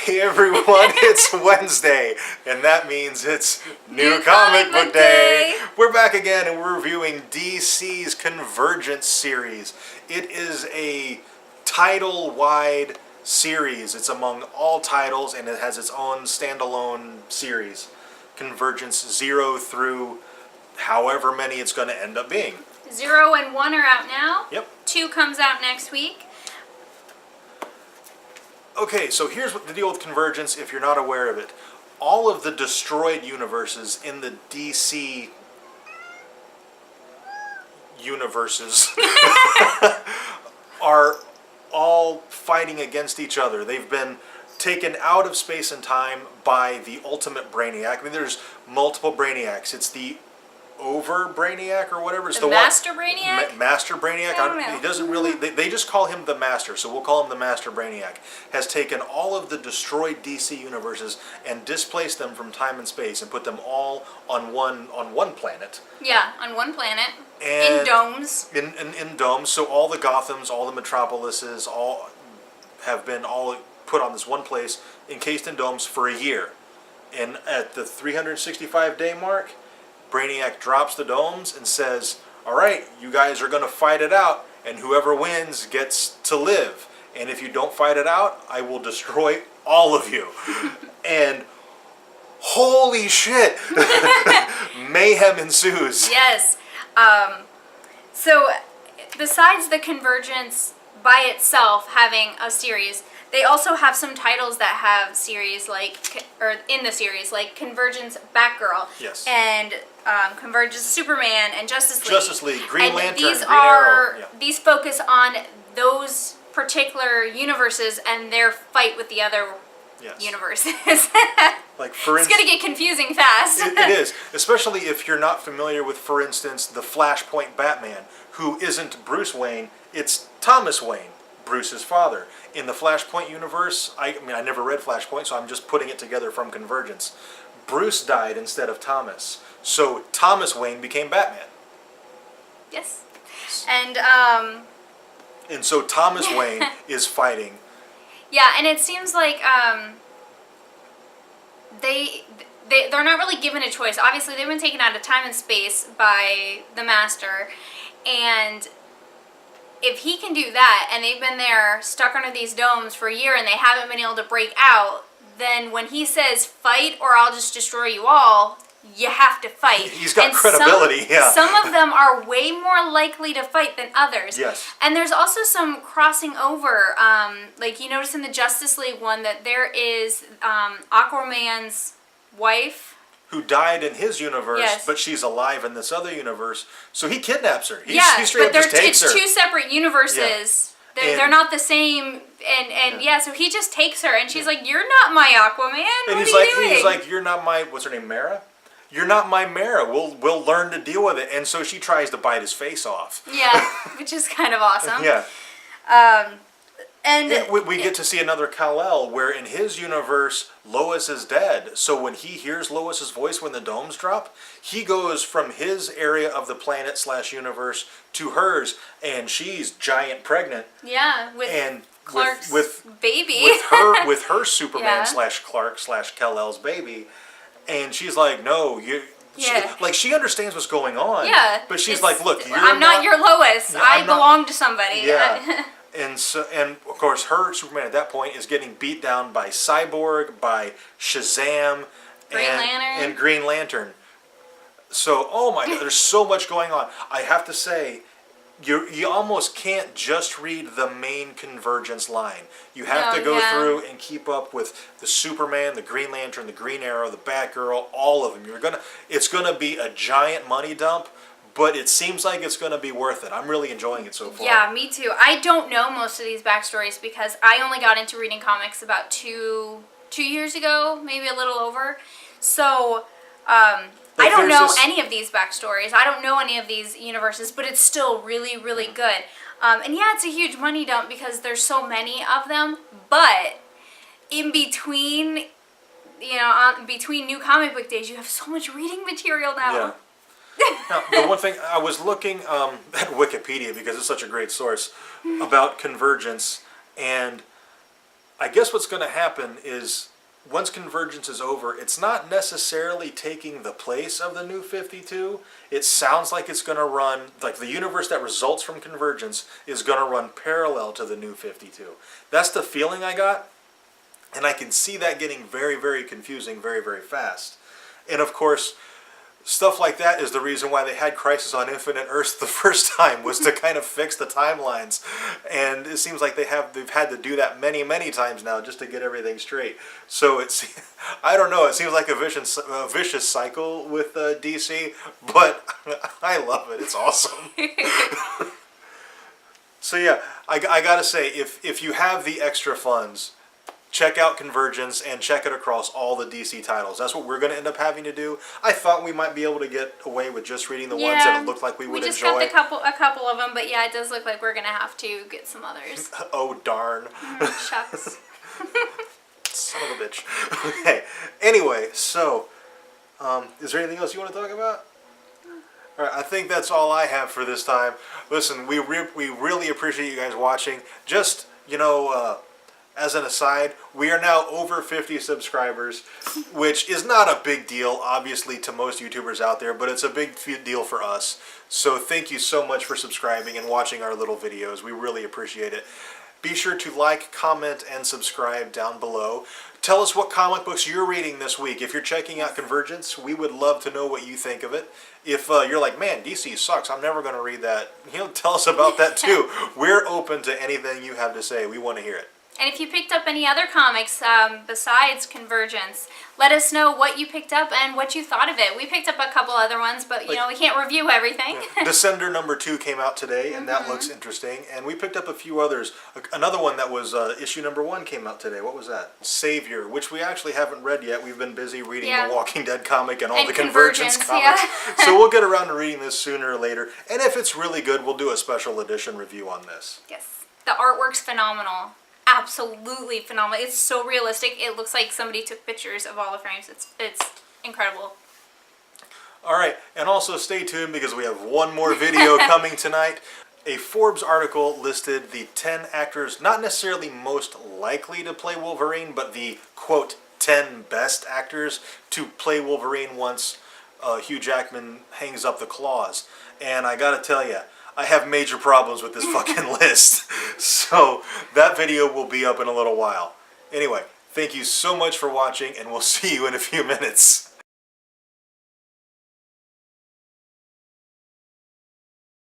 Hey everyone, it's Wednesday, and that means it's New Comic Book Day. We're back again and we're reviewing DC's Convergence series. It is a title-wide series. It's among all titles and it has its own standalone series. Convergence 0 through however many it's going to end up being. 0 and 1 are out now. Yep. 2 comes out next week. Okay, so here's what the deal with Convergence, if you're not aware of it. All of the destroyed universes in the DC universes are all fighting against each other. They've been taken out of space and time by the ultimate Brainiac. I mean, there's multiple Brainiacs. It's the Over Brainiac or whatever. It's the Master Brainiac? Master Brainiac. I don't know. He doesn't really... They just call him the Master, so we'll call him the Master Brainiac. Has taken all of the destroyed DC universes and displaced them from time and space and put them all on one planet. Yeah, on one planet. And in domes. In domes. So all the Gothams, all the Metropolises, all have been all put on this one place, encased in domes for a year. And at the 365-day mark, Brainiac drops the domes and says, all right, you guys are going to fight it out, and whoever wins gets to live. And if you don't fight it out, I will destroy all of you. And holy shit, mayhem ensues. Yes. So besides the Convergence by itself having a series, they also have some titles that have series like, or in the series, like Convergence Batgirl. Yes. And Convergence Superman and Justice League. Justice League, Green Lantern, these Green Arrow. Yeah. These focus on those particular universes and their fight with the other universes. Like for it's going to get confusing fast. It is, especially if you're not familiar with, for instance, the Flashpoint Batman, who isn't Bruce Wayne, it's Thomas Wayne, Bruce's father. In the Flashpoint universe, I never read Flashpoint, so I'm just putting it together from Convergence. Bruce died instead of Thomas, so Thomas Wayne became Batman. Yes. And so Thomas Wayne is fighting. Yeah, and it seems like they're not really given a choice. Obviously, they've been taken out of time and space by the Master, and if he can do that, and they've been there stuck under these domes for a year and they haven't been able to break out, then when he says fight or I'll just destroy you all, you have to fight. He's got credibility, yeah. Some of them are way more likely to fight than others. Yes. And there's also some crossing over. Like you notice in the Justice League one that there is Aquaman's wife, who died in his universe, but she's alive in this other universe. So he kidnaps her. He straight up just takes her. It's two separate universes. Yeah. They're not the same. And so he just takes her, and she's like, "You're not my Aquaman. And what are you doing?" He's like, "You're not my, what's her name, Mara? You're not my Mara. We'll learn to deal with it." And so she tries to bite his face off. Yeah, which is kind of awesome. Yeah. And we get to see another Kal-El where in his universe Lois is dead. So when he hears Lois's voice when the domes drop, he goes from his area of the planet / universe to hers, and she's giant pregnant. Yeah, with Clark's baby. with her Superman / Clark / Kal-El's baby, and she's like, "No, you." She understands what's going on. Yeah, but she's like, "Look, I'm not your Lois. I belong to somebody." Yeah. And of course, her Superman at that point is getting beat down by Cyborg, by Shazam, and Green Lantern. So, oh my God, there's so much going on. I have to say, you almost can't just read the main Convergence line. You have to go through and keep up with the Superman, the Green Lantern, the Green Arrow, the Batgirl, all of them. It's gonna be a giant money dump. But it seems like it's going to be worth it. I'm really enjoying it so far. Yeah, me too. I don't know most of these backstories because I only got into reading comics about two years ago, maybe a little over. So I don't know any of these backstories. I don't know any of these universes, but it's still really, really good. And yeah, it's a huge money dump because there's so many of them. But in between, between New Comic Book Days, you have so much reading material now. Yeah. Now, the one thing, I was looking at Wikipedia because it's such a great source about Convergence, and I guess what's going to happen is once Convergence is over, it's not necessarily taking the place of the New 52. It sounds like it's going to run, like the universe that results from Convergence is going to run parallel to the New 52. That's the feeling I got, and I can see that getting very, very confusing very, very fast. And of course, stuff like that is the reason why they had Crisis on Infinite Earths the first time, was to kind of fix the timelines. And it seems like they've had to do that many, many times now just to get everything straight. So it's, I don't know, it seems like a vicious cycle with DC, but I love it. It's awesome. So yeah, I gotta say, if you have the extra funds, check out Convergence and check it across all the DC titles. That's what we're going to end up having to do. I thought we might be able to get away with just reading the ones that it looked like we would enjoy. We just got a couple of them, but yeah, it does look like we're going to have to get some others. Oh, darn. Shucks. Son of a bitch. Okay. Anyway, so, is there anything else you want to talk about? All right, I think that's all I have for this time. Listen, we really appreciate you guys watching. Just, as an aside, we are now over 50 subscribers, which is not a big deal, obviously, to most YouTubers out there, but it's a big deal for us. So thank you so much for subscribing and watching our little videos. We really appreciate it. Be sure to like, comment, and subscribe down below. Tell us what comic books you're reading this week. If you're checking out Convergence, we would love to know what you think of it. If you're like, man, DC sucks, I'm never going to read that, tell us about that too. We're open to anything you have to say. We want to hear it. And if you picked up any other comics besides Convergence, let us know what you picked up and what you thought of it. We picked up a couple other ones, but we can't review everything. Yeah. Descender #2 came out today, and that looks interesting. And we picked up a few others. Another one that was issue #1 came out today. What was that? Savior, which we actually haven't read yet. We've been busy reading the Walking Dead comic and all the Convergence comics. Yeah. So we'll get around to reading this sooner or later. And if it's really good, we'll do a special edition review on this. Yes. The artwork's phenomenal. Absolutely phenomenal. It's so realistic. It looks like somebody took pictures of all the frames. It's incredible. All right, and also stay tuned because we have one more video coming tonight. A Forbes article listed the 10 actors, not necessarily most likely to play Wolverine, but the, quote, 10 best actors to play Wolverine once Hugh Jackman hangs up the claws. And I gotta tell you, I have major problems with this fucking list. So that video will be up in a little while. Anyway, thank you so much for watching, and we'll see you in a few minutes.